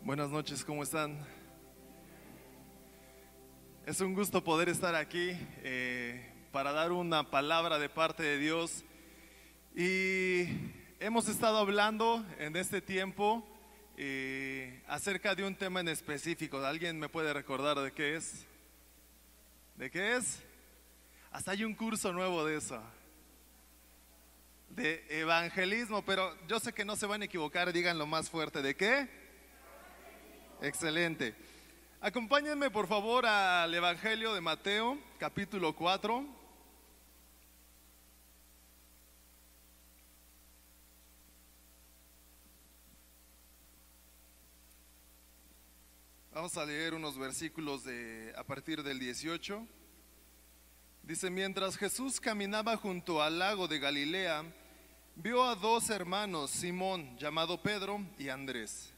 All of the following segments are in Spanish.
Buenas noches, ¿cómo están? Es un gusto poder estar aquí para dar una palabra de parte de Dios. Y hemos estado hablando en este tiempo acerca de un tema en específico. ¿Alguien me puede recordar de qué es? ¿De qué es? Hasta hay un curso nuevo de eso, de evangelismo, pero yo sé que no se van a equivocar, díganlo más fuerte. ¿De qué? Excelente. Acompáñenme por favor al Evangelio de Mateo, capítulo 4. Vamos a leer unos versículos a partir del 18. Dice: mientras Jesús caminaba junto al lago de Galilea, vio a dos hermanos, Simón, llamado Pedro, y Andrés,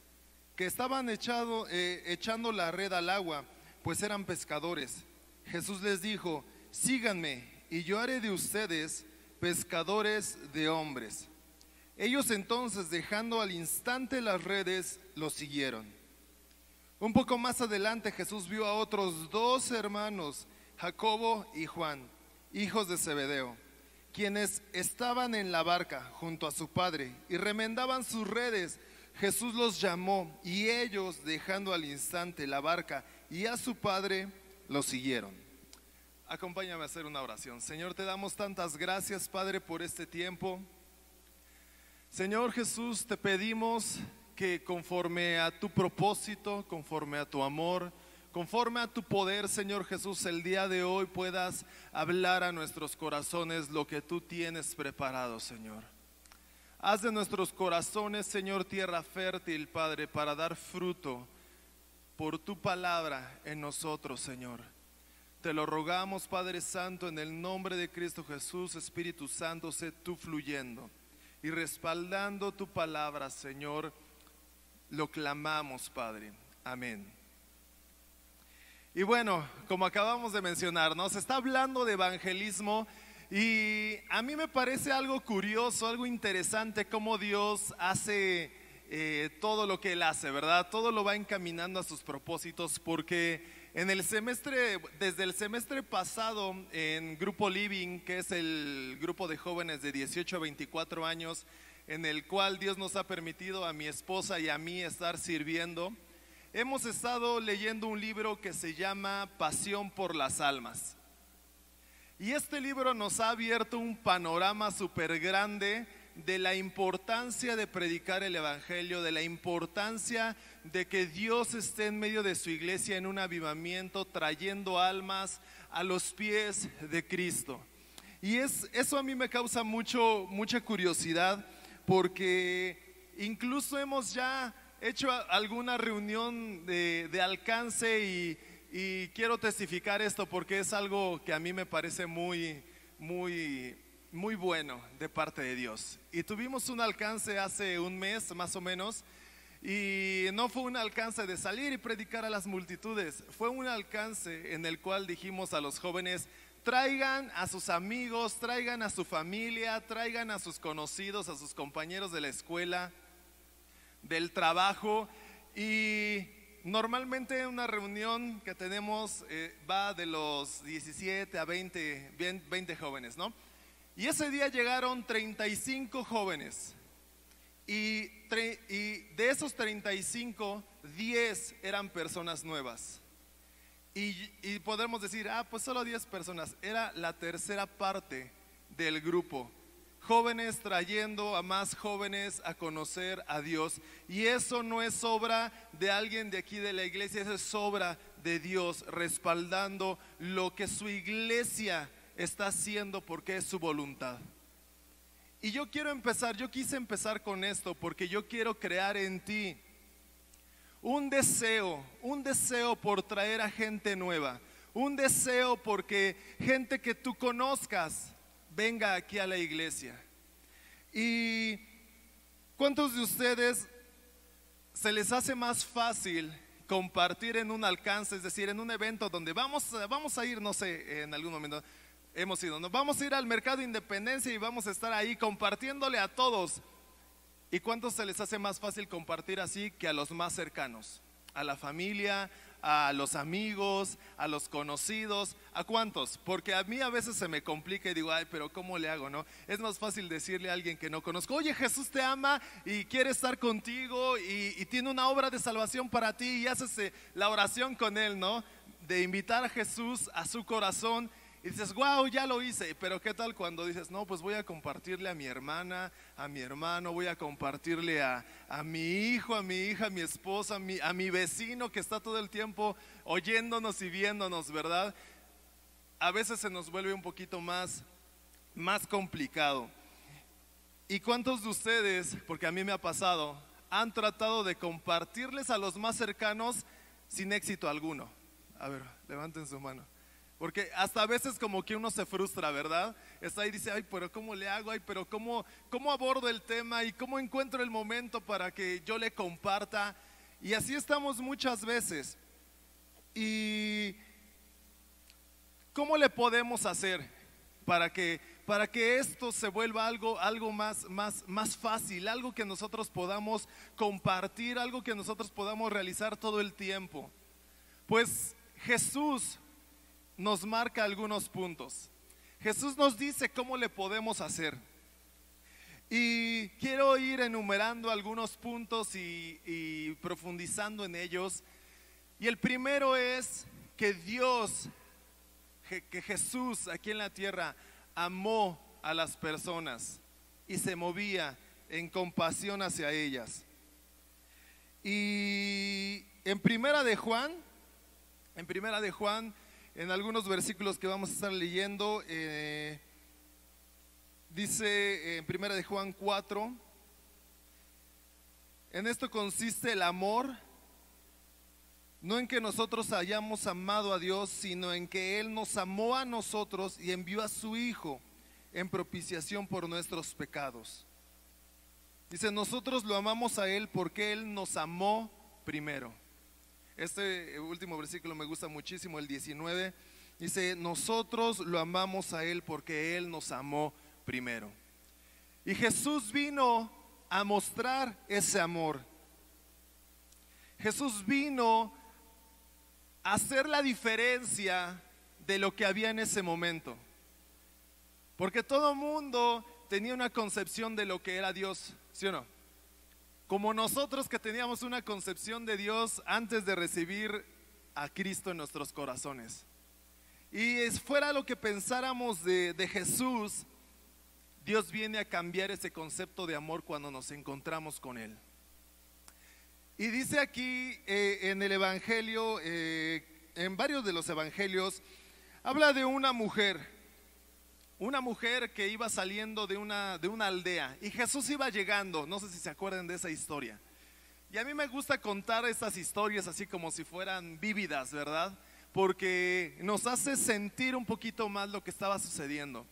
que estaban echando la red al agua, pues eran pescadores. Jesús les dijo: síganme, y yo haré de ustedes pescadores de hombres. Ellos entonces, dejando al instante las redes, los siguieron. Un poco más adelante Jesús vio a otros dos hermanos, Jacobo y Juan, hijos de Zebedeo, quienes estaban en la barca junto a su padre y remendaban sus redes. Jesús los llamó y ellos, dejando al instante la barca y a su padre, los siguieron. Acompáñame a hacer una oración. Señor, te damos tantas gracias, Padre, por este tiempo. Señor Jesús, te pedimos que conforme a tu propósito, conforme a tu amor, conforme a tu poder, Señor Jesús, el día de hoy puedas hablar a nuestros corazones lo que tú tienes preparado, Señor. Haz de nuestros corazones, Señor, tierra fértil, Padre, para dar fruto por tu palabra en nosotros, Señor. Te lo rogamos, Padre Santo, en el nombre de Cristo Jesús. Espíritu Santo, sé tú fluyendo y respaldando tu palabra, Señor. Lo clamamos, Padre. Amén. Y bueno, como acabamos de mencionar, ¿no? Se está hablando de evangelismo. Y a mí me parece algo curioso, algo interesante cómo Dios hace todo lo que Él hace, ¿verdad? Todo lo va encaminando a sus propósitos, porque desde el semestre pasado en Grupo Living, que es el grupo de jóvenes de 18 a 24 años, en el cual Dios nos ha permitido a mi esposa y a mí estar sirviendo, hemos estado leyendo un libro que se llama Pasión por las Almas. Y este libro nos ha abierto un panorama súper grande de la importancia de predicar el evangelio, de la importancia de que Dios esté en medio de su iglesia en un avivamiento, trayendo almas a los pies de Cristo. Y eso a mí me causa mucha curiosidad, porque incluso hemos ya hecho alguna reunión de alcance y quiero testificar esto porque es algo que a mí me parece muy bueno de parte de Dios. Y tuvimos un alcance hace un mes más o menos, y no fue un alcance de salir y predicar a las multitudes, fue un alcance en el cual dijimos a los jóvenes: traigan a sus amigos, traigan a su familia, traigan a sus conocidos, a sus compañeros de la escuela, del trabajo. Y normalmente una reunión que tenemos va de los 17 a 20 jóvenes, ¿no? Y ese día llegaron 35 jóvenes y de esos 35, 10 eran personas nuevas. Y podemos decir, pues solo 10 personas. Era la tercera parte del grupo. Jóvenes trayendo a más jóvenes a conocer a Dios. Y eso no es obra de alguien de aquí de la iglesia, eso es obra de Dios, respaldando lo que su iglesia está haciendo porque es su voluntad. Y yo quise empezar con esto porque yo quiero crear en ti un deseo por traer a gente nueva, un deseo porque gente que tú conozcas venga aquí a la iglesia. ¿Y cuántos de ustedes se les hace más fácil compartir en un alcance, es decir, en un evento donde vamos a ir, no sé, en algún momento hemos ido, nos vamos a ir al Mercado Independencia y vamos a estar ahí compartiéndole a todos? ¿Y cuántos se les hace más fácil compartir así que a los más cercanos? A la familia, a los amigos, a los conocidos. ¿A cuántos? Porque a mí a veces se me complica y digo, ay, pero ¿cómo le hago, no? Es más fácil decirle a alguien que no conozco, oye, Jesús te ama y quiere estar contigo y tiene una obra de salvación para ti, y haces la oración con él, ¿no? De invitar a Jesús a su corazón. Y dices, wow, ya lo hice. Pero ¿qué tal cuando dices, no, pues voy a compartirle a mi hermana, a mi hermano, voy a compartirle a mi hijo, a mi hija, a mi esposa, a mi vecino que está todo el tiempo oyéndonos y viéndonos, ¿verdad? A veces se nos vuelve un poquito más complicado. ¿Y cuántos de ustedes, porque a mí me ha pasado, han tratado de compartirles a los más cercanos sin éxito alguno? A ver, levanten su mano. Porque hasta a veces como que uno se frustra, ¿verdad? Está ahí y dice, ay, pero ¿cómo le hago? Ay, pero ¿cómo abordo el tema? ¿Y cómo encuentro el momento para que yo le comparta? Y así estamos muchas veces. ¿Y cómo le podemos hacer para que esto se vuelva algo más fácil? Algo que nosotros podamos compartir, algo que nosotros podamos realizar todo el tiempo. Pues Jesús nos marca algunos puntos. Jesús nos dice cómo le podemos hacer. Y quiero ir enumerando algunos puntos y profundizando en ellos. Y el primero es que que Jesús aquí en la tierra amó a las personas y se movía en compasión hacia ellas. Y en Primera de Juan, en algunos versículos que vamos a estar leyendo, dice en Primera de Juan 4, en esto consiste el amor, no en que nosotros hayamos amado a Dios, sino en que Él nos amó a nosotros y envió a su Hijo en propiciación por nuestros pecados. Dice, nosotros lo amamos a Él porque Él nos amó primero. Este último versículo me gusta muchísimo, el 19. Dice, nosotros lo amamos a Él porque Él nos amó primero. Y Jesús vino a mostrar ese amor. Jesús vino a hacer la diferencia de lo que había en ese momento. Porque todo mundo tenía una concepción de lo que era Dios, ¿sí o no? Como nosotros que teníamos una concepción de Dios antes de recibir a Cristo en nuestros corazones. Y fuera lo que pensáramos de Jesús, Dios viene a cambiar ese concepto de amor cuando nos encontramos con Él. Y dice aquí en el Evangelio, en varios de los Evangelios, habla de una mujer que iba saliendo de una aldea y Jesús iba llegando. No sé si se acuerdan de esa historia. Y a mí me gusta contar estas historias así como si fueran vívidas, ¿verdad? Porque nos hace sentir un poquito más lo que estaba sucediendo.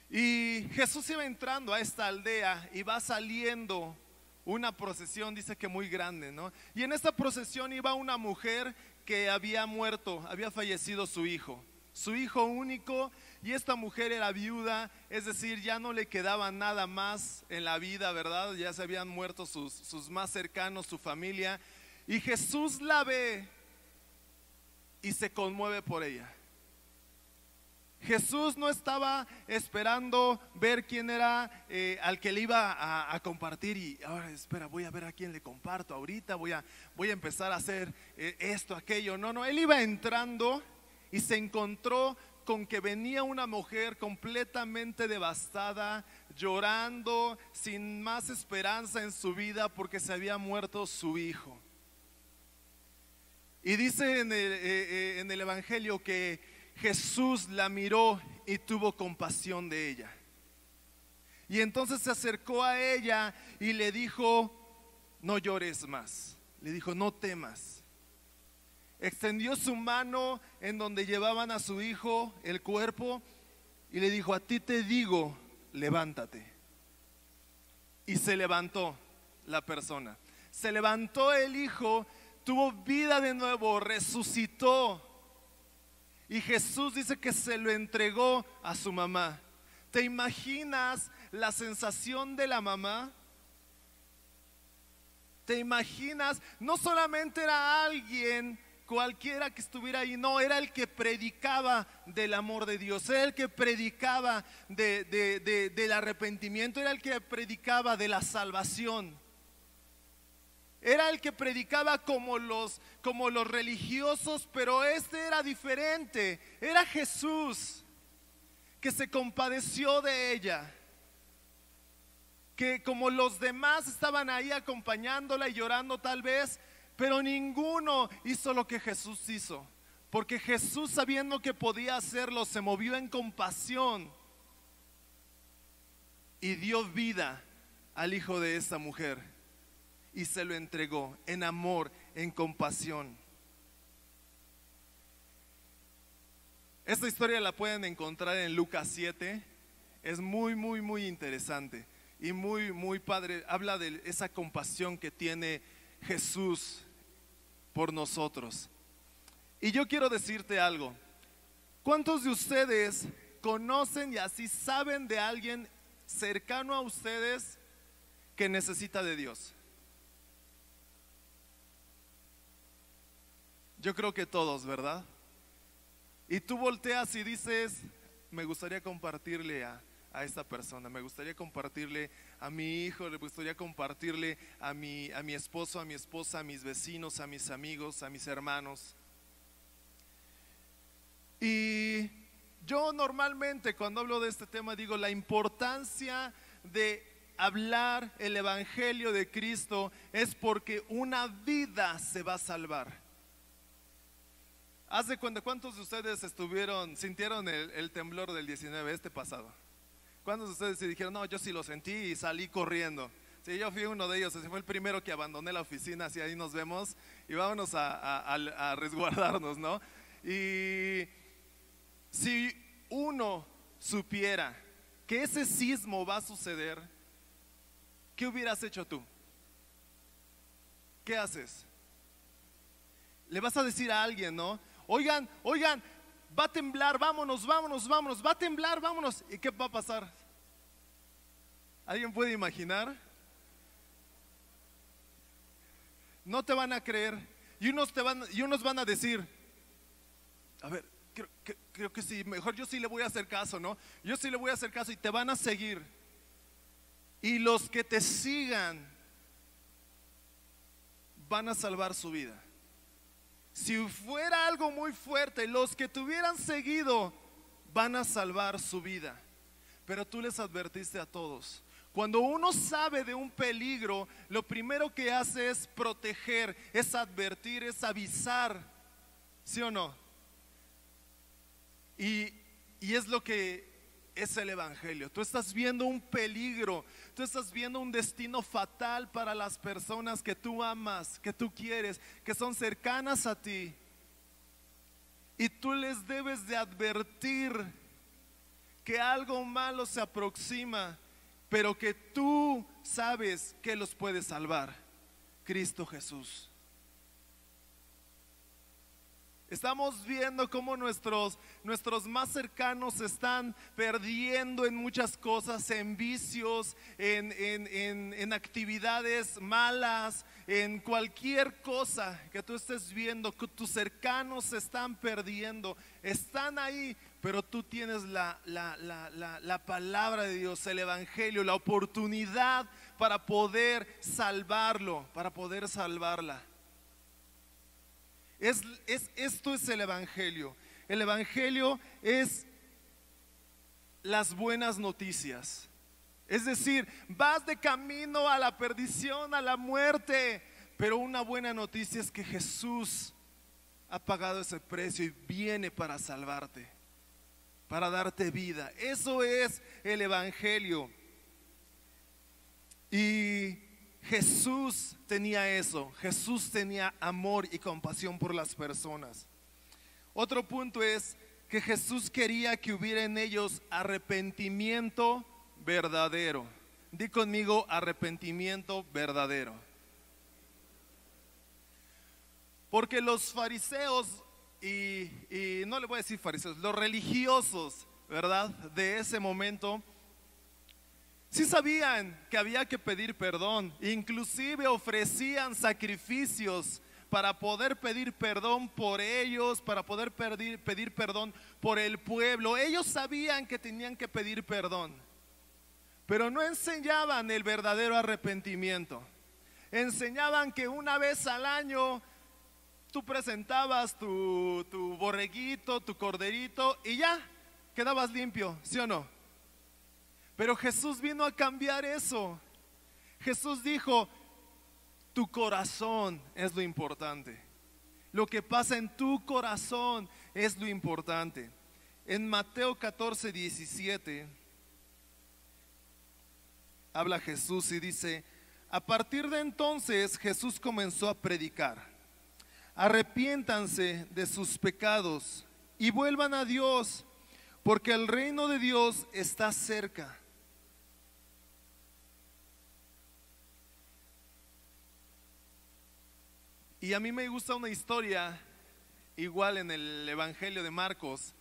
Y Jesús iba entrando a esta aldea y va saliendo una procesión, dice que muy grande, ¿no? Y en esta procesión iba una mujer que había muerto, había fallecido su hijo único, y esta mujer era viuda, es decir, ya no le quedaba nada más en la vida, ¿verdad? Ya se habían muerto sus más cercanos, su familia, y Jesús la ve y se conmueve por ella. Jesús no estaba esperando ver quién era al que le iba a compartir y ahora espera, voy a ver a quién le comparto ahorita, voy a empezar a hacer esto, aquello. No, él iba entrando y se encontró con que venía una mujer completamente devastada, llorando, sin más esperanza en su vida porque se había muerto su hijo. Y dice en el Evangelio que Jesús la miró y tuvo compasión de ella. Y entonces se acercó a ella y le dijo, no llores más. Le dijo, no temas. Extendió su mano en donde llevaban a su hijo el cuerpo y le dijo, a ti te digo, levántate. Y se levantó la persona. Se levantó el hijo, tuvo vida de nuevo, resucitó. Y Jesús dice que se lo entregó a su mamá. ¿Te imaginas la sensación de la mamá? ¿Te imaginas? No solamente era alguien cualquiera que estuviera ahí, no, era el que predicaba del amor de Dios, era el que predicaba del arrepentimiento, era el que predicaba de la salvación. Era el que predicaba como los religiosos, pero este era diferente. Era Jesús que se compadeció de ella, que como los demás estaban ahí acompañándola y llorando tal vez, pero ninguno hizo lo que Jesús hizo, porque Jesús, sabiendo que podía hacerlo, se movió en compasión y dio vida al hijo de esa mujer y se lo entregó en amor, en compasión. Esta historia la pueden encontrar en Lucas 7. Es muy interesante y muy padre. Habla de esa compasión que tiene Jesús por nosotros. Y yo quiero decirte algo. ¿Cuántos de ustedes conocen y así saben de alguien cercano a ustedes que necesita de Dios? Yo creo que todos, ¿verdad? Y tú volteas y dices, me gustaría compartirle a esta persona, me gustaría compartirle a mi hijo, le gustaría compartirle a mi esposo, a mi esposa, a mis vecinos, a mis amigos, a mis hermanos. Y yo normalmente cuando hablo de este tema digo la importancia de hablar el evangelio de Cristo es porque una vida se va a salvar. Haz de cuenta, ¿cuántos de ustedes sintieron el temblor del 19, este pasado? ¿Cuántos de ustedes se dijeron, no, yo sí lo sentí y salí corriendo? Sí, yo fui uno de ellos, ese fue el primero que abandoné la oficina, así ahí nos vemos y vámonos a resguardarnos, ¿no? Y si uno supiera que ese sismo va a suceder, ¿qué hubieras hecho tú? ¿Qué haces? Le vas a decir a alguien, ¿no? Oigan, va a temblar, vámonos, va a temblar, vámonos. ¿Y qué va a pasar? ¿Alguien puede imaginar? No te van a creer. Y unos van a decir, a ver, creo que sí, mejor yo sí le voy a hacer caso, ¿no? Yo sí le voy a hacer caso y te van a seguir. Y los que te sigan van a salvar su vida. Si fuera algo muy fuerte, los que te hubieran seguido van a salvar su vida. Pero tú les advertiste a todos. Cuando uno sabe de un peligro, lo primero que hace es proteger, es advertir, es avisar. ¿Sí o no? Y es lo que es el evangelio. Tú estás viendo un peligro, tú estás viendo un destino fatal para las personas que tú amas, que tú quieres, que son cercanas a ti. Y tú les debes de advertir que algo malo se aproxima, pero que tú sabes que los puede salvar: Cristo Jesús. Estamos viendo cómo nuestros más cercanos se están perdiendo en muchas cosas, en vicios, en actividades malas, en cualquier cosa que tú estés viendo, que tus cercanos se están perdiendo. Están ahí, pero tú tienes la palabra de Dios, el evangelio, la oportunidad para poder salvarlo, para poder salvarla. Esto es el evangelio. El evangelio es las buenas noticias. Es decir, vas de camino a la perdición, a la muerte, pero una buena noticia es que Jesús ha pagado ese precio y viene para salvarte, para darte vida. Eso es el evangelio. Y Jesús tenía eso. Jesús tenía amor y compasión por las personas. Otro punto es que Jesús quería que hubiera en ellos arrepentimiento verdadero. Di conmigo: arrepentimiento verdadero. Porque los fariseos y no le voy a decir fariseos, los religiosos, ¿verdad?, de ese momento Sí sabían que había que pedir perdón, inclusive ofrecían sacrificios para poder pedir perdón por ellos, para poder pedir perdón por el pueblo. Ellos sabían que tenían que pedir perdón, pero no enseñaban el verdadero arrepentimiento. Enseñaban que una vez al año tú presentabas tu borreguito, tu corderito y ya quedabas limpio, ¿sí o no? Pero Jesús vino a cambiar eso. Jesús dijo, tu corazón es lo importante. Lo que pasa en tu corazón es lo importante. En Mateo 14, 17 habla Jesús y dice, a partir de entonces Jesús comenzó a predicar: arrepiéntanse de sus pecados y vuelvan a Dios, porque el reino de Dios está cerca. Y a mí me gusta una historia igual en el Evangelio de Marcos,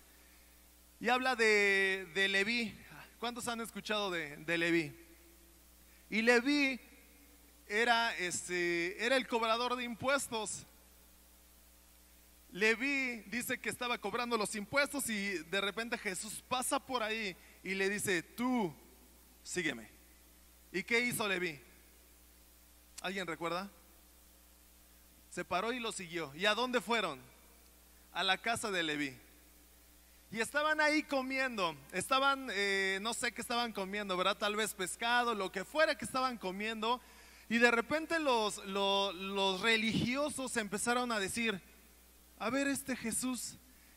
y habla de Leví. ¿Cuántos han escuchado de Leví? Y Leví era el cobrador de impuestos. Leví dice que estaba cobrando los impuestos y de repente Jesús pasa por ahí y le dice, tú sígueme. ¿Y qué hizo Leví? ¿Alguien recuerda? Se paró y lo siguió. ¿Y a dónde fueron? A la casa de Leví. Y estaban ahí comiendo. Estaban, no sé qué estaban comiendo, ¿verdad? Tal vez pescado, lo que fuera que estaban comiendo. Y de repente los religiosos empezaron a decir, a ver, este Jesús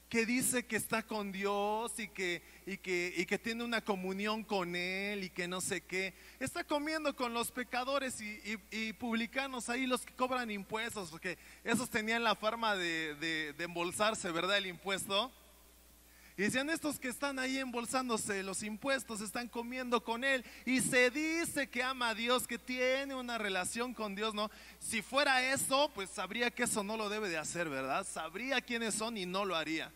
que dice que está con Dios y que tiene una comunión con Él y que no sé qué, está comiendo con los pecadores y publicanos ahí, los que cobran impuestos, porque esos tenían la fama de embolsarse, ¿verdad? El impuesto. Y decían, estos que están ahí embolsándose los impuestos están comiendo con Él y se dice que ama a Dios, que tiene una relación con Dios, ¿no? Si fuera eso, pues sabría que eso no lo debe de hacer, ¿verdad? Sabría quiénes son y no lo haría.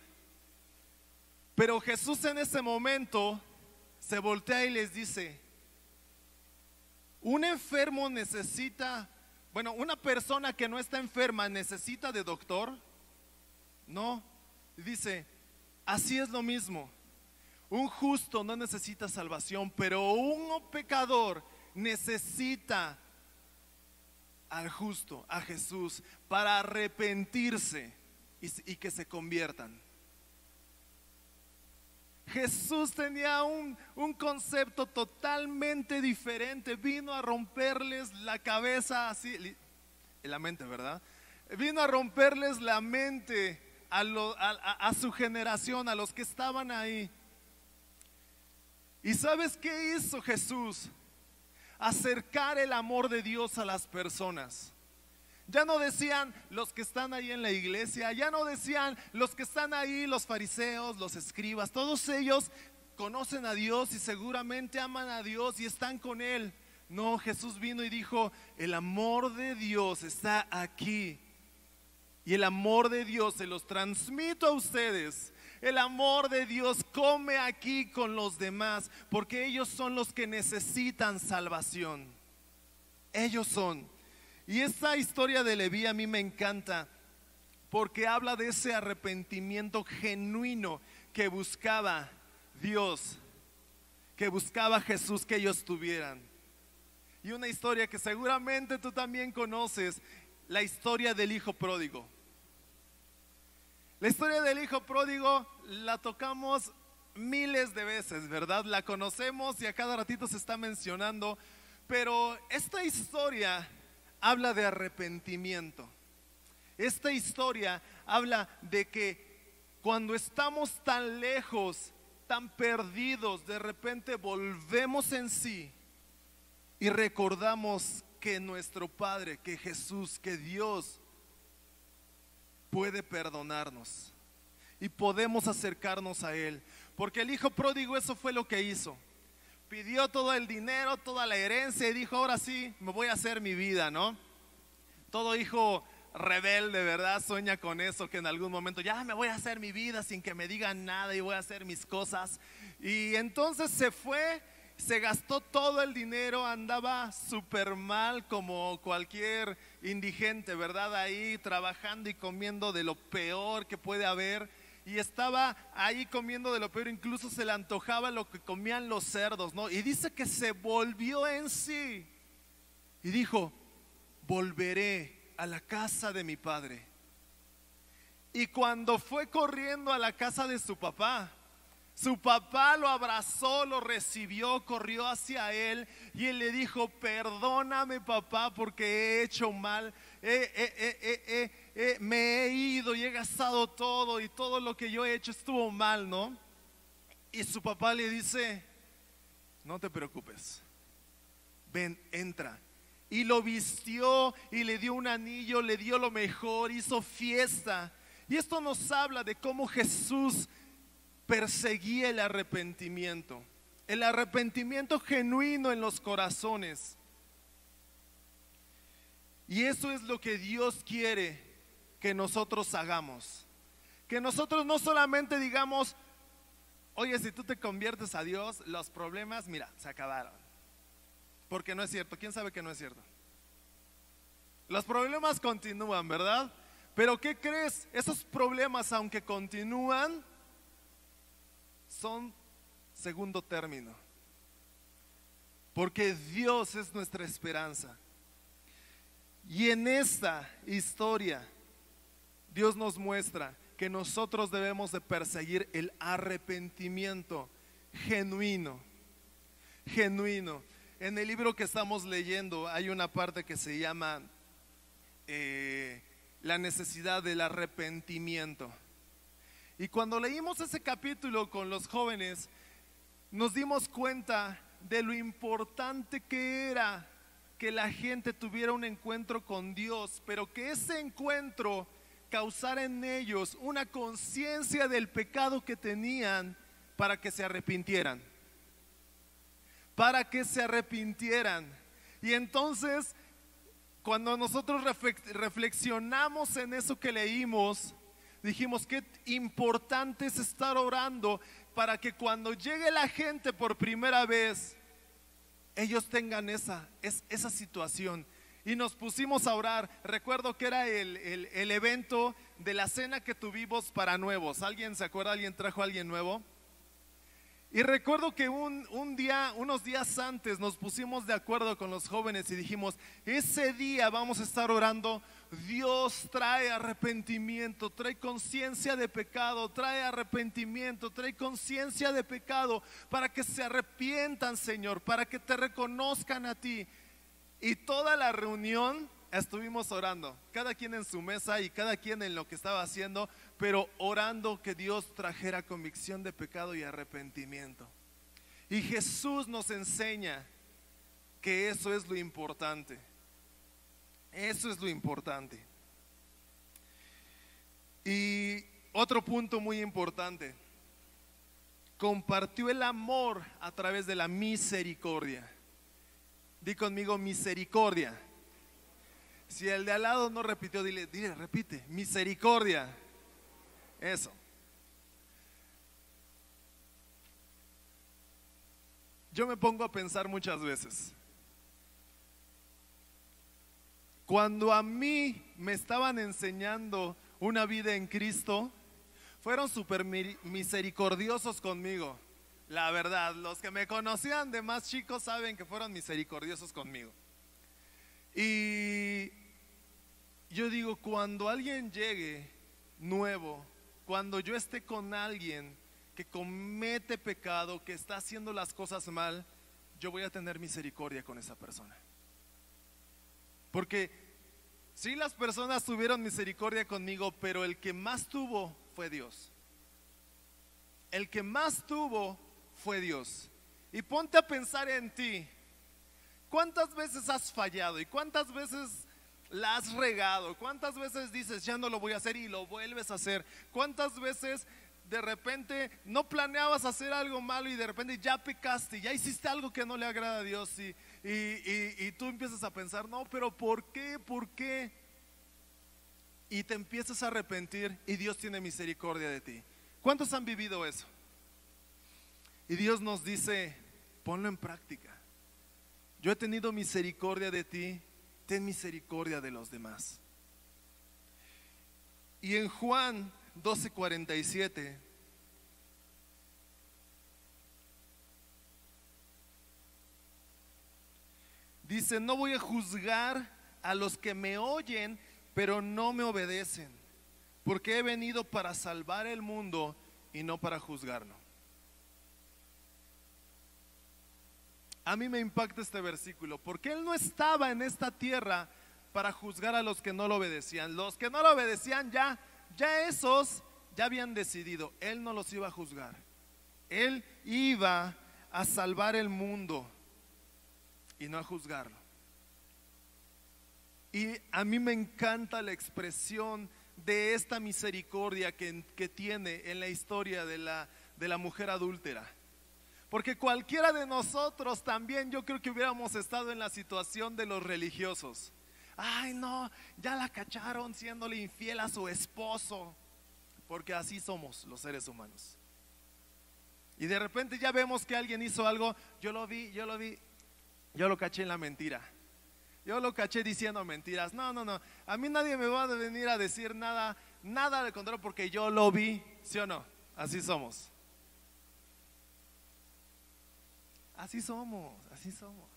Pero Jesús en ese momento se voltea y les dice, un enfermo necesita, bueno, una persona que no está enferma necesita de doctor. No, dice, así es lo mismo. Un justo no necesita salvación, pero un pecador necesita al justo, a Jesús, para arrepentirse y que se conviertan. Jesús tenía un concepto totalmente diferente. Vino a romperles la cabeza, así, la mente, ¿verdad? Vino a romperles la mente a su generación, a los que estaban ahí. ¿Y sabes qué hizo Jesús? Acercar el amor de Dios a las personas. Ya no decían los que están ahí en la iglesia, ya no decían los que están ahí, los fariseos, los escribas, todos ellos conocen a Dios y seguramente aman a Dios y están con Él. No, Jesús vino y dijo, el amor de Dios está aquí. Y el amor de Dios se los transmito a ustedes. El amor de Dios come aquí con los demás, porque ellos son los que necesitan salvación. Ellos son. Y esta historia de Leví a mí me encanta, porque habla de ese arrepentimiento genuino que buscaba Dios, que buscaba Jesús que ellos tuvieran. Y una historia que seguramente tú también conoces, la historia del hijo pródigo. La historia del hijo pródigo la tocamos miles de veces, ¿verdad? La conocemos y a cada ratito se está mencionando, pero esta historia habla de arrepentimiento. Esta historia habla de que cuando estamos tan lejos, tan perdidos, de repente volvemos en sí y recordamos que nuestro Padre, que Jesús, que Dios puede perdonarnos y podemos acercarnos a Él. Porque el hijo pródigo eso fue lo que hizo. Pidió todo el dinero, toda la herencia y dijo, ahora sí, me voy a hacer mi vida, ¿no? Todo hijo rebelde, ¿verdad? Sueña con eso, que en algún momento ya me voy a hacer mi vida sin que me digan nada y voy a hacer mis cosas. Y entonces se fue se gastó todo el dinero, andaba súper mal como cualquier indigente, ¿verdad? Ahí trabajando y comiendo de lo peor que puede haber. Y estaba ahí comiendo de lo peor, incluso se le antojaba lo que comían los cerdos, ¿no? Y dice que se volvió en sí y dijo: volveré a la casa de mi padre. Y cuando fue corriendo a la casa de su papá lo abrazó, lo recibió, corrió hacia él y él le dijo: perdóname, papá, porque he hecho mal, me he ido y he gastado todo y todo lo que yo he hecho estuvo mal, ¿no? Y su papá le dice: no te preocupes, ven, entra. Y lo vistió y le dio un anillo, le dio lo mejor, hizo fiesta. Y esto nos habla de cómo Jesús perseguía el arrepentimiento genuino en los corazones. Y eso es lo que Dios quiere que nosotros hagamos. Que nosotros no solamente digamos: oye, si tú te conviertes a Dios, los problemas, mira, se acabaron. Porque no es cierto. ¿Quién sabe que no es cierto? Los problemas continúan, ¿verdad? Pero ¿qué crees? Esos problemas, aunque continúan, son segundo término. Porque Dios es nuestra esperanza. Y en esta historia, Dios nos muestra que nosotros debemos de perseguir el arrepentimiento genuino. Genuino. En el libro que estamos leyendo hay una parte que se llama la necesidad del arrepentimiento. Y cuando leímos ese capítulo con los jóvenes, nos dimos cuenta de lo importante que era que la gente tuviera un encuentro con Dios, pero que ese encuentro causara en ellos una conciencia del pecado que tenían para que se arrepintieran. Para que se arrepintieran. Y entonces, cuando nosotros reflexionamos en eso que leímos, dijimos: qué importante es estar orando para que cuando llegue la gente por primera vez, ellos tengan esa situación. Y nos pusimos a orar. Recuerdo que era el evento de la cena que tuvimos para nuevos. ¿Alguien se acuerda? ¿Alguien trajo a alguien nuevo? Y recuerdo que unos días antes nos pusimos de acuerdo con los jóvenes y dijimos: ese día vamos a estar orando. Dios trae arrepentimiento, trae conciencia de pecado, trae arrepentimiento, trae conciencia de pecado, para que se arrepientan, Señor, para que te reconozcan a ti. Y toda la reunión estuvimos orando, cada quien en su mesa y cada quien en lo que estaba haciendo, pero orando que Dios trajera convicción de pecado y arrepentimiento. Y Jesús nos enseña que eso es lo importante. Eso es lo importante. Y otro punto muy importante: compartió el amor a través de la misericordia. Di conmigo: misericordia. Si el de al lado no repitió, dile, repite: misericordia. Eso. Yo me pongo a pensar muchas veces, cuando a mí me estaban enseñando una vida en Cristo, fueron súper misericordiosos conmigo. La verdad, los que me conocían de más chicos saben que fueron misericordiosos conmigo. Y yo digo, cuando alguien llegue nuevo, cuando yo esté con alguien que comete pecado, que está haciendo las cosas mal, yo voy a tener misericordia con esa persona. Porque sí, las personas tuvieron misericordia conmigo, pero el que más tuvo fue Dios. El que más tuvo fue Dios. Y ponte a pensar en ti. ¿Cuántas veces has fallado? ¿Y cuántas veces la has regado? ¿Cuántas veces dices: ya no lo voy a hacer, y lo vuelves a hacer? ¿Cuántas veces de repente no planeabas hacer algo malo y de repente ya pecaste, ya hiciste algo que no le agrada a Dios, y tú empiezas a pensar: no, pero ¿por qué? ¿Por qué? Y te empiezas a arrepentir y Dios tiene misericordia de ti. ¿Cuántos han vivido eso? Y Dios nos dice: ponlo en práctica. Yo he tenido misericordia de ti, ten misericordia de los demás. Y en Juan 12:47 dice: no voy a juzgar a los que me oyen, pero no me obedecen, porque he venido para salvar el mundo y no para juzgarlo. A mí me impacta este versículo, porque Él no estaba en esta tierra para juzgar a los que no lo obedecían. Los que no lo obedecían ya esos ya habían decidido, Él no los iba a juzgar. Él iba a salvar el mundo y no a juzgarlo. Y a mí me encanta la expresión de esta misericordia que tiene en la historia de la mujer adúltera. Porque cualquiera de nosotros también, yo creo que hubiéramos estado en la situación de los religiosos. Ay, no, ya la cacharon siéndole infiel a su esposo. Porque así somos los seres humanos. Y de repente ya vemos que alguien hizo algo. Yo lo vi, yo lo caché en la mentira. Yo lo caché diciendo mentiras. No, a mí nadie me va a venir a decir nada del contrario, porque yo lo vi. ¿Sí o no? Así somos. Así somos.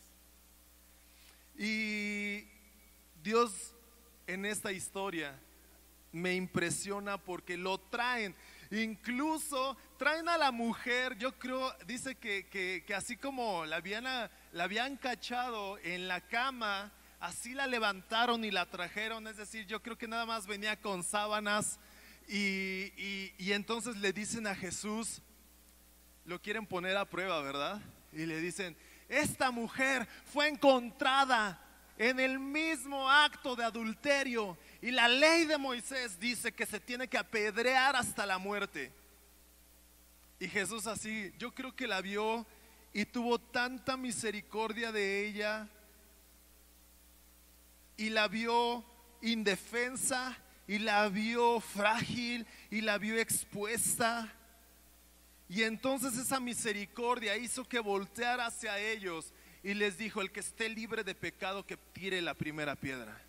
Y Dios en esta historia me impresiona porque lo traen. Incluso traen a la mujer, yo creo, dice que así como la habían cachado en la cama, así la levantaron y la trajeron. Es decir, yo creo que nada más venía con sábanas y entonces le dicen a Jesús, lo quieren poner a prueba, ¿verdad? Y le dicen: esta mujer fue encontrada en el mismo acto de adulterio, y la ley de Moisés dice que se tiene que apedrear hasta la muerte. Y Jesús así, yo creo que la vio y tuvo tanta misericordia de ella, y la vio indefensa, y la vio frágil, y la vio expuesta. Y entonces esa misericordia hizo que volteara hacia ellos y les dijo: el que esté libre de pecado, que tire la primera piedra.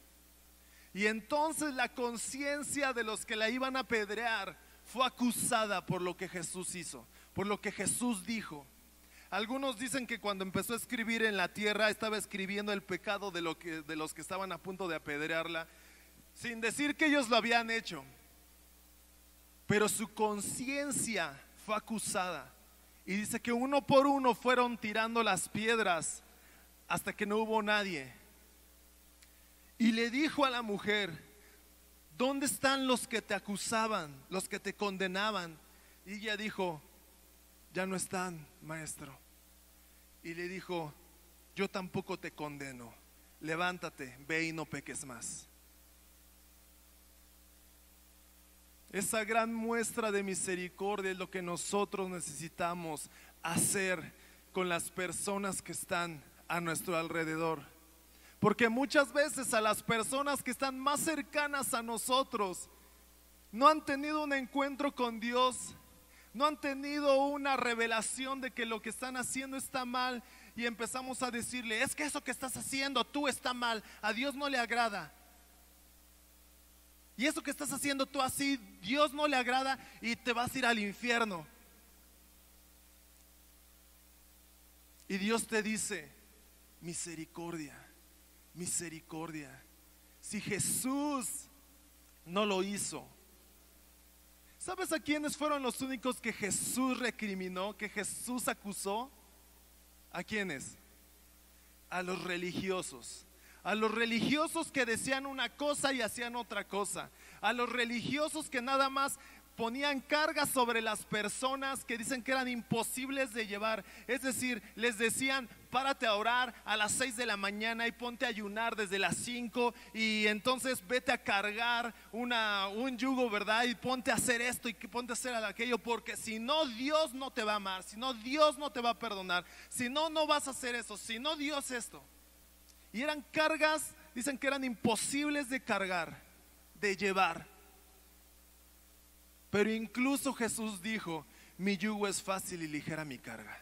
Y entonces la conciencia de los que la iban a apedrear fue acusada por lo que Jesús hizo, por lo que Jesús dijo. Algunos dicen que cuando empezó a escribir en la tierra, estaba escribiendo el pecado de los que estaban a punto de apedrearla, sin decir que ellos lo habían hecho, pero su conciencia fue acusada. Y dice que uno por uno fueron tirando las piedras hasta que no hubo nadie. Y le dijo a la mujer: ¿dónde están los que te acusaban, los que te condenaban? Y ella dijo: ya no están, maestro. Y le dijo: yo tampoco te condeno, levántate, ve y no peques más. Esa gran muestra de misericordia es lo que nosotros necesitamos hacer con las personas que están a nuestro alrededor. Porque muchas veces a las personas que están más cercanas a nosotros no han tenido un encuentro con Dios, no han tenido una revelación de que lo que están haciendo está mal, y empezamos a decirle: es que eso que estás haciendo tú está mal, a Dios no le agrada. Y eso que estás haciendo tú así, Dios no le agrada y te vas a ir al infierno. Y Dios te dice: misericordia, misericordia. Si Jesús no lo hizo, ¿sabes a quiénes fueron los únicos que Jesús recriminó, que Jesús acusó? ¿A quiénes? A los religiosos. A los religiosos que decían una cosa y hacían otra cosa. A los religiosos que nada más ponían cargas sobre las personas que dicen que eran imposibles de llevar. Es decir, les decían: párate a orar a las 6 de la mañana y ponte a ayunar desde las 5, y entonces vete a cargar un yugo, ¿verdad? Y ponte a hacer esto y ponte a hacer aquello, porque si no, Dios no te va a amar, si no, Dios no te va a perdonar, si no, no vas a hacer eso, si no, Dios esto. Y eran cargas, dicen que eran imposibles de cargar, de llevar. Pero incluso Jesús dijo: mi yugo es fácil y ligera mi carga.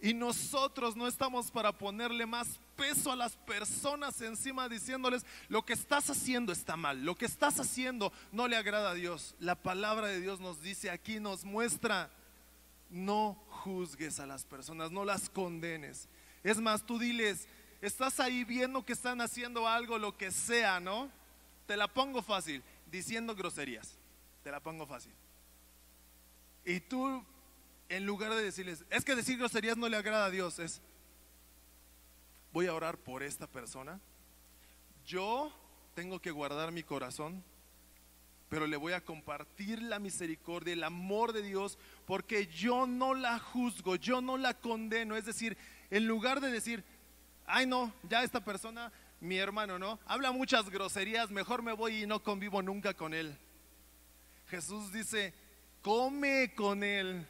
Y nosotros no estamos para ponerle más peso a las personas encima, diciéndoles: lo que estás haciendo está mal, lo que estás haciendo no le agrada a Dios. La palabra de Dios nos dice aquí, nos muestra: no juzgues a las personas, no las condenes. Es más, tú diles: estás ahí viendo que están haciendo algo, lo que sea, ¿no? Te la pongo fácil, diciendo groserías, te la pongo fácil. Y tú, en lugar de decirles: es que decir groserías no le agrada a Dios, es: voy a orar por esta persona, yo tengo que guardar mi corazón, pero le voy a compartir la misericordia, el amor de Dios, porque yo no la juzgo, yo no la condeno. Es decir, en lugar de decir: ay no, ya esta persona, mi hermano, ¿no? Habla muchas groserías, mejor me voy y no convivo nunca con él. Jesús dice: come con él,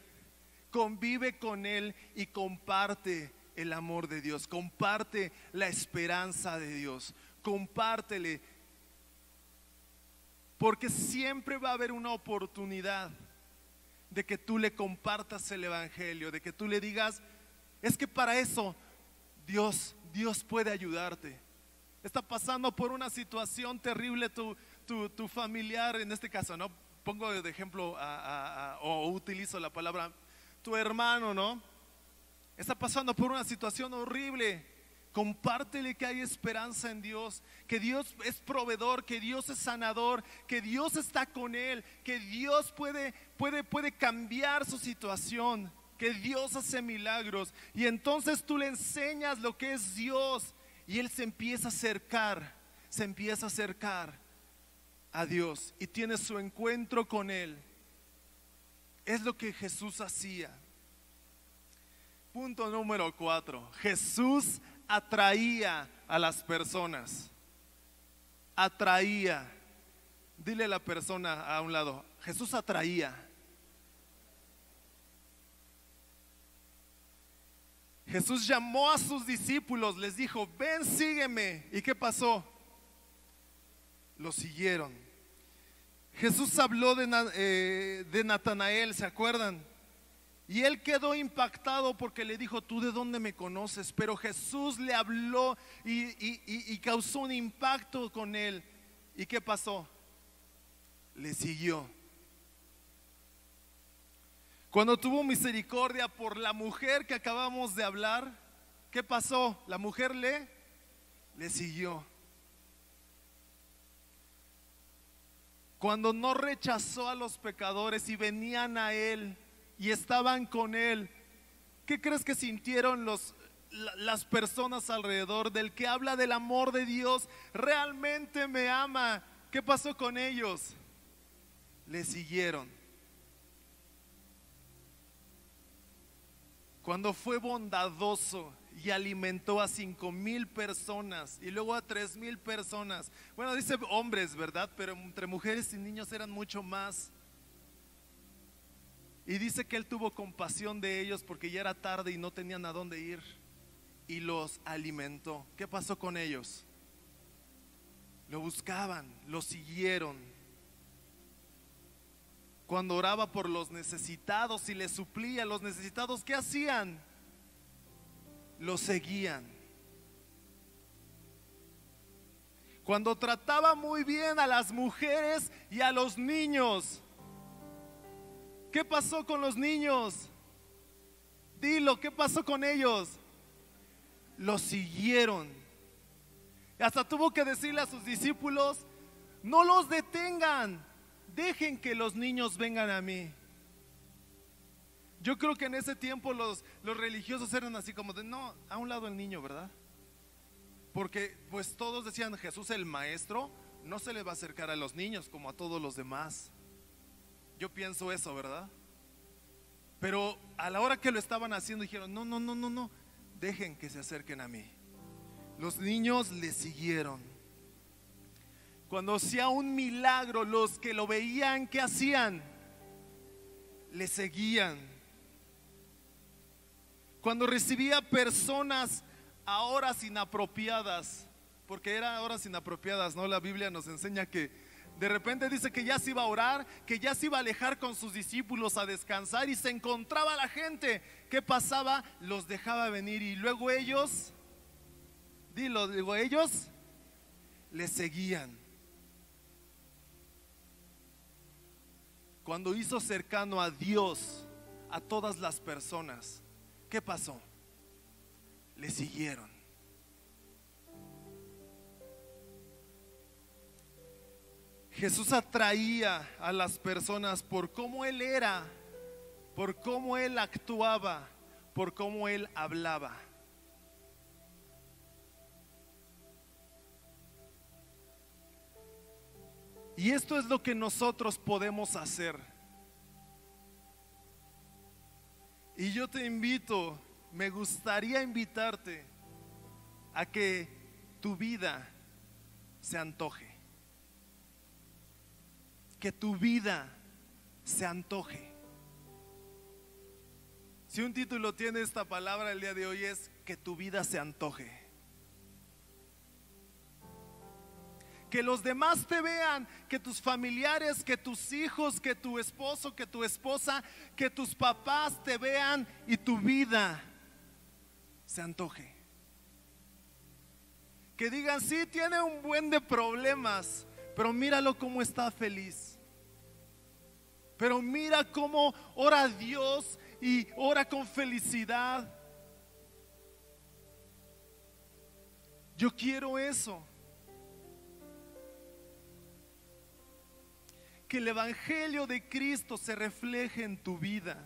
convive con él y comparte el amor de Dios, comparte la esperanza de Dios, compártele, porque siempre va a haber una oportunidad de que tú le compartas el evangelio, de que tú le digas: es que para eso Dios puede ayudarte. Está pasando por una situación terrible tu familiar, en este caso, ¿no? Pongo de ejemplo o utilizo la palabra tu hermano, ¿no? Está pasando por una situación horrible. Compártele que hay esperanza en Dios, que Dios es proveedor, que Dios es sanador, que Dios está con él, que Dios puede cambiar su situación, que Dios hace milagros. Y entonces tú le enseñas lo que es Dios y él se empieza a acercar a Dios y tiene su encuentro con él. Es lo que Jesús hacía. Punto número 4. Jesús atraía a las personas. Atraía. Dile a la persona a un lado: Jesús atraía. Jesús llamó a sus discípulos, les dijo: ven, sígueme. ¿Y qué pasó? Lo siguieron. Jesús habló de Natanael, ¿se acuerdan? Y él quedó impactado porque le dijo: ¿tú de dónde me conoces? Pero Jesús le habló y causó un impacto con él. ¿Y qué pasó? Le siguió. Cuando tuvo misericordia por la mujer que acabamos de hablar, ¿qué pasó? La mujer le siguió. Cuando no rechazó a los pecadores y venían a él y estaban con él, ¿qué crees que sintieron las personas alrededor del que habla del amor de Dios? Realmente me ama. ¿Qué pasó con ellos? Le siguieron. Cuando fue bondadoso y alimentó a 5,000 personas y luego a 3,000 personas. Bueno, dice hombres, ¿verdad? Pero entre mujeres y niños eran mucho más. Y dice que él tuvo compasión de ellos porque ya era tarde y no tenían a dónde ir. Y los alimentó. ¿Qué pasó con ellos? Lo buscaban, lo siguieron. Cuando oraba por los necesitados y les suplía a los necesitados, ¿qué hacían? Lo seguían. Cuando trataba muy bien a las mujeres y a los niños, ¿qué pasó con los niños? Dilo, ¿qué pasó con ellos? Lo siguieron. Hasta tuvo que decirle a sus discípulos: no los detengan, dejen que los niños vengan a mí. Yo creo que en ese tiempo los religiosos eran así como de: no, a un lado el niño, ¿verdad? Porque pues todos decían: Jesús el maestro no se le va a acercar a los niños como a todos los demás. Yo pienso eso, ¿verdad? Pero a la hora que lo estaban haciendo dijeron: no, dejen que se acerquen a mí. Los niños le siguieron. Cuando hacía un milagro, los que lo veían, ¿qué hacían? Le seguían. Cuando recibía personas a horas inapropiadas, porque eran horas inapropiadas, ¿no? La Biblia nos enseña que De repente dice que ya se iba a orar, que ya se iba a alejar con sus discípulos a descansar y se encontraba la gente. ¿Qué pasaba? Los dejaba venir y luego ellos, luego ellos le seguían. Cuando hizo cercano a Dios a todas las personas, ¿qué pasó? Le siguieron. Jesús atraía a las personas por cómo Él era, por cómo Él actuaba, por cómo Él hablaba. Y esto es lo que nosotros podemos hacer. Y yo te invito, me gustaría invitarte a que tu vida se antoje. Que tu vida se antoje. Si un título tiene esta palabra el día de hoy es que tu vida se antoje. Que los demás te vean, que tus familiares, que tus hijos, que tu esposo, que tu esposa, que tus papás te vean y tu vida se antoje. Que digan, sí, tiene un buen de problemas, pero míralo cómo está feliz. Pero mira cómo ora a Dios y ora con felicidad. Yo quiero eso. Que el evangelio de Cristo se refleje en tu vida.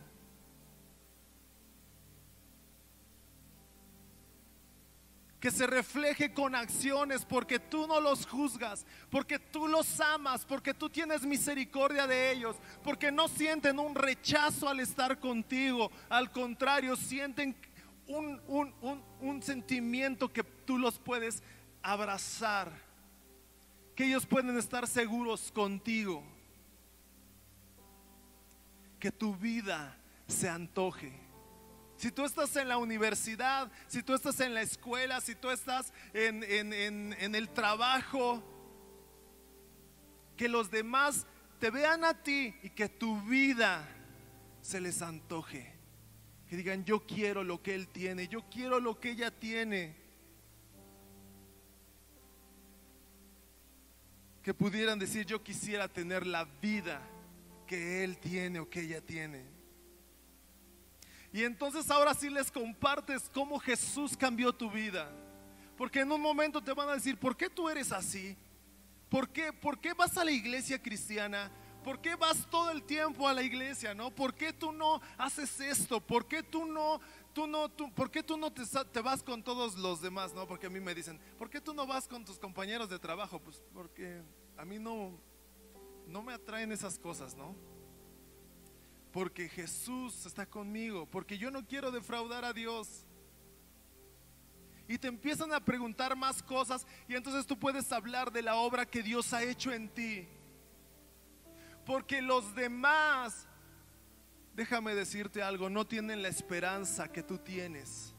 Que se refleje con acciones, porque tú no los juzgas, porque tú los amas, porque tú tienes misericordia de ellos, porque no sienten un rechazo al estar contigo, al contrario, sienten un sentimiento que tú los puedes abrazar, que ellos pueden estar seguros contigo. Que tu vida se antoje. Si tú estás en la universidad, si tú estás en la escuela, si tú estás en el trabajo, que los demás te vean a ti y que tu vida se les antoje. Que digan, yo quiero lo que él tiene, yo quiero lo que ella tiene. Que pudieran decir, yo quisiera tener la vida que él tiene o que ella tiene. Y entonces ahora sí les compartes cómo Jesús cambió tu vida. Porque en un momento te van a decir, ¿por qué tú eres así? ¿Por qué vas a la iglesia cristiana? ¿Por qué vas todo el tiempo a la iglesia? ¿No? ¿Por qué tú no haces esto? ¿Por qué tú no te vas con todos los demás? ¿No? Porque a mí me dicen, ¿por qué tú no vas con tus compañeros de trabajo? Pues porque a mí no me atraen esas cosas, ¿no? Porque Jesús está conmigo, porque yo no quiero defraudar a Dios. Y te empiezan a preguntar más cosas y entonces tú puedes hablar de la obra que Dios ha hecho en ti. Porque los demás, déjame decirte algo, no tienen la esperanza que tú tienes.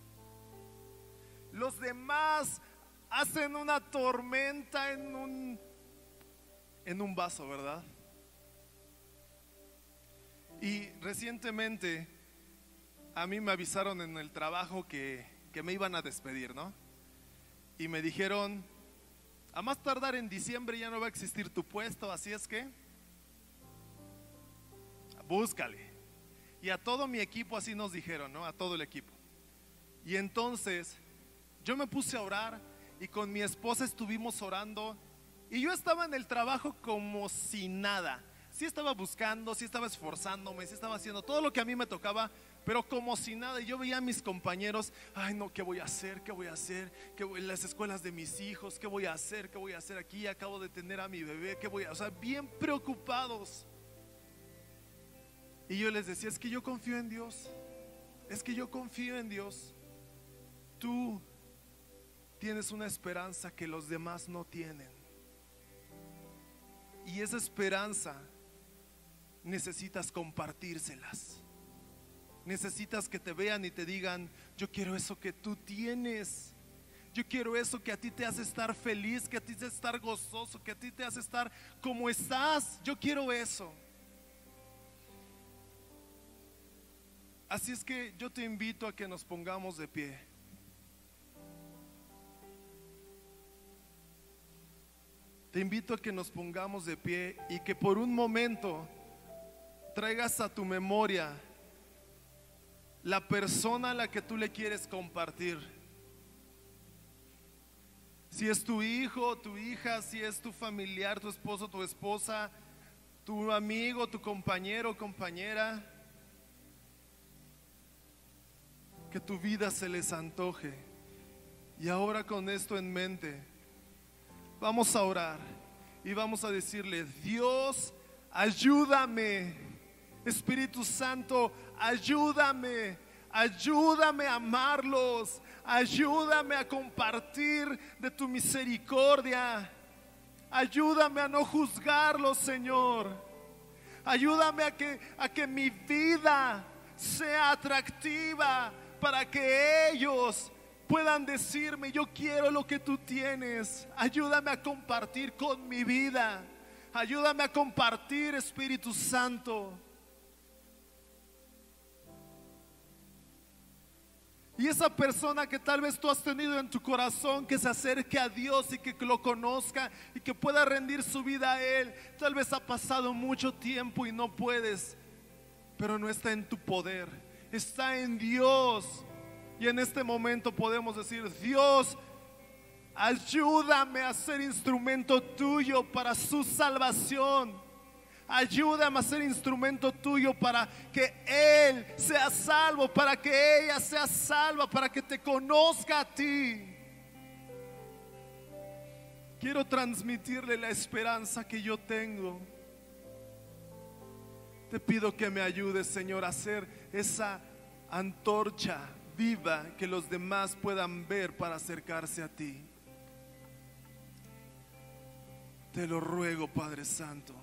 Los demás hacen una tormenta en un vaso, ¿verdad? Y recientemente a mí me avisaron en el trabajo que me iban a despedir, ¿no? Y me dijeron, a más tardar en diciembre ya no va a existir tu puesto, así es que búscale. Y a todo mi equipo así nos dijeron, ¿no? A todo el equipo. Y entonces yo me puse a orar y con mi esposa estuvimos orando y yo estaba en el trabajo como si nada. Sí estaba buscando, sí estaba esforzándome, sí estaba haciendo todo lo que a mí me tocaba, pero como si nada. Y yo veía a mis compañeros, ay no, ¿qué voy a hacer? ¿Qué voy a hacer? Las escuelas de mis hijos, ¿qué voy a hacer? ¿Qué voy a hacer aquí? Acabo de tener a mi bebé, ¿qué voy a hacer? O sea, bien preocupados. Y yo les decía, es que yo confío en Dios, es que yo confío en Dios. Tú tienes una esperanza que los demás no tienen. Y esa esperanza necesitas compartírselas. Necesitas que te vean y te digan, yo quiero eso que tú tienes. Yo quiero eso que a ti te hace estar feliz, que a ti te hace estar gozoso, que a ti te hace estar como estás. Yo quiero eso. Así es que yo te invito a que nos pongamos de pie. Te invito a que nos pongamos de pie y que por un momento traigas a tu memoria la persona a la que tú le quieres compartir. Si es tu hijo, tu hija, si es tu familiar, tu esposo, tu esposa, tu amigo, tu compañero, compañera, que tu vida se les antoje. Y ahora, con esto en mente, vamos a orar y vamos a decirle: Dios, ayúdame. Espíritu Santo, ayúdame. Ayúdame a amarlos. Ayúdame a compartir de tu misericordia. Ayúdame a no juzgarlos, Señor. Ayúdame a que mi vida sea atractiva para que ellos puedan decirme: yo quiero lo que tú tienes. Ayúdame a compartir con mi vida. Ayúdame a compartir, Espíritu Santo. Y esa persona que tal vez tú has tenido en tu corazón, que se acerque a Dios y que lo conozca y que pueda rendir su vida a Él. Tal vez ha pasado mucho tiempo y no puedes, pero no está en tu poder, está en Dios. Y en este momento podemos decir: Dios, ayúdame a ser instrumento tuyo para su salvación. Ayúdame a ser instrumento tuyo para que Él sea salvo, para que ella sea salva, para que te conozca a ti. Quiero transmitirle la esperanza que yo tengo. Te pido que me ayudes, Señor, a ser esa antorcha viva que los demás puedan ver para acercarse a ti. Te lo ruego, Padre Santo,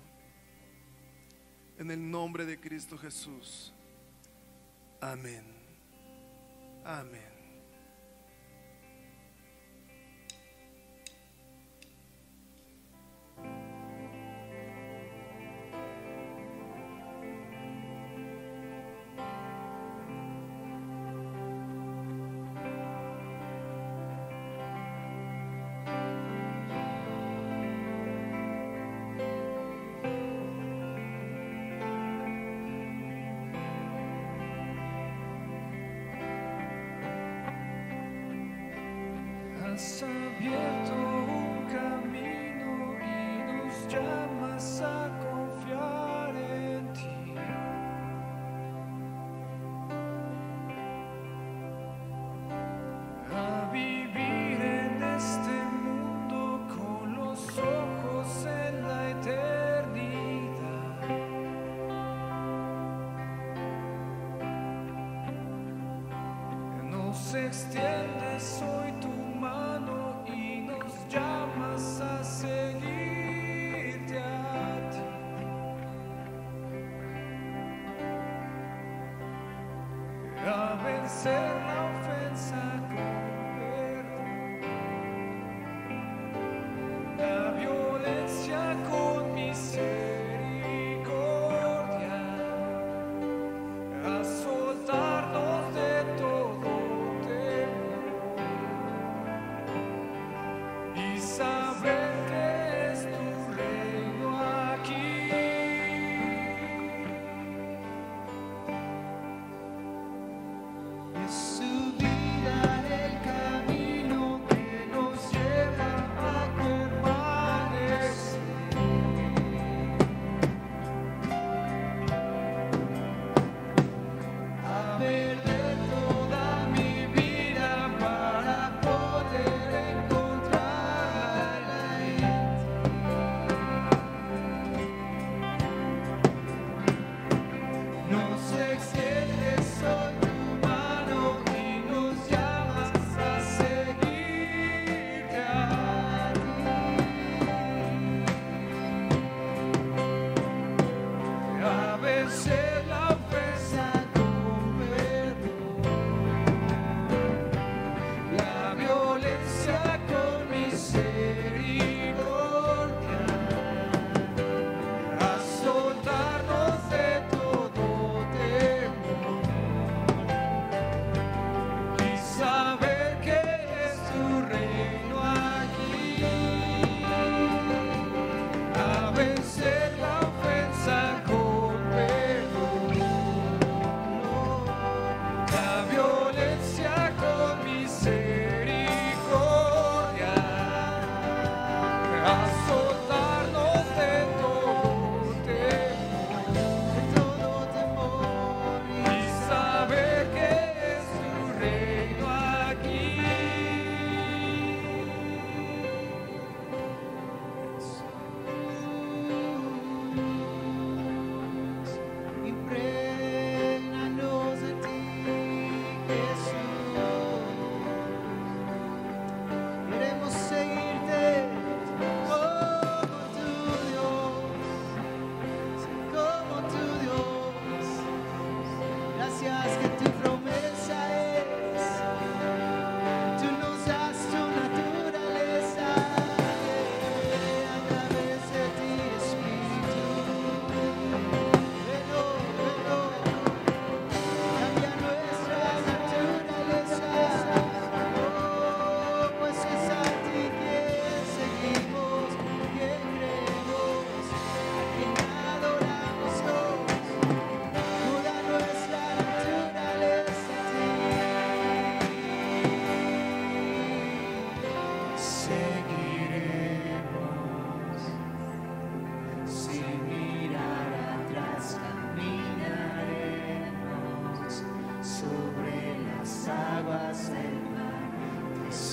en el nombre de Cristo Jesús. Amén. Amén. Has abierto un camino y nos llamas a confiar en ti. A vivir en este mundo con los ojos en la eternidad. Nos extiendes hoy tu mano y nos llamas a seguirte a ti. A vencer la ofensa con perdón, la violencia con misericordia, a soltarnos de todo temor y saber que es tu reino aquí. Ese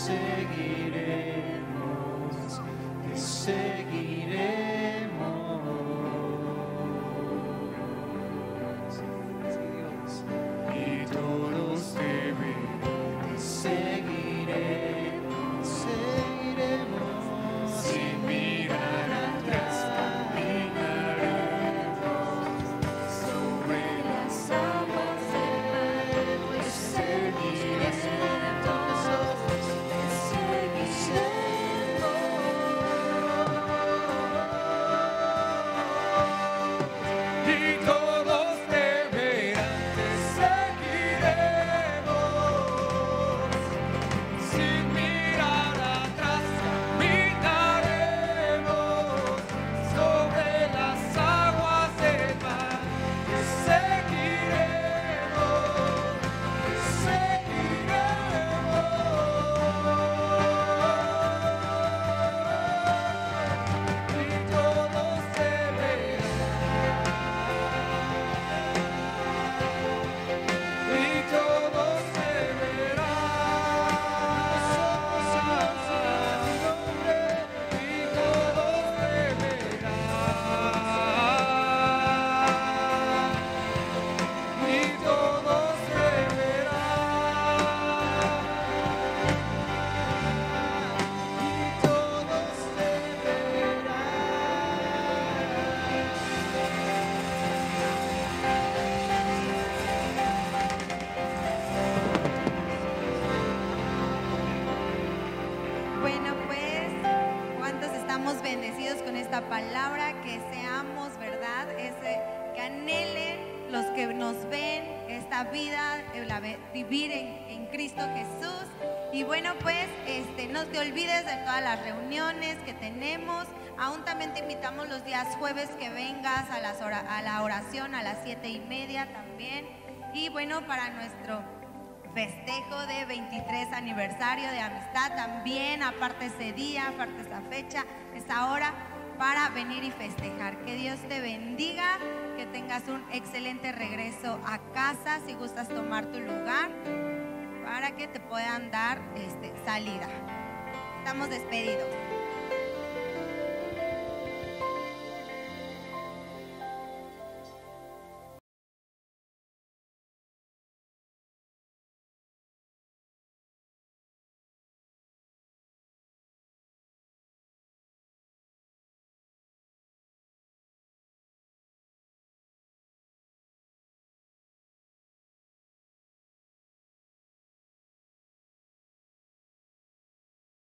seguiremos, te seguiremos. Y todos te verán, te seguiremos, seguiremos. Sin mirar atrás, caminaremos sobre las aguas del mar, te seguiremos, te seguiremos. Y todos te verán, te seguiremos. Sin mirar atrás, caminaremos sobre las aguas del mar. Te seguiremos, te seguiremos. Y todos te verán. Y todos te verán. Y todos te verán. Y todos te Bueno, pues, ¿cuántos estamos bendecidos con esta palabra? Que seamos, ¿verdad? Que anhelen los que nos ven esta vida, vivir en Cristo Jesús. Y bueno, pues, no te olvides de todas las reuniones que tenemos. Aún también te invitamos los días jueves que vengas a la oración a las 7:30 también. Y bueno, para nuestro festejo de 23 aniversario de amistad también, aparte ese día, aparte esa fecha, esa hora, para venir y festejar. Que Dios te bendiga, que tengas un excelente regreso a casa, si gustas tomar tu lugar, para que te puedan dar salida. Estamos despedidos.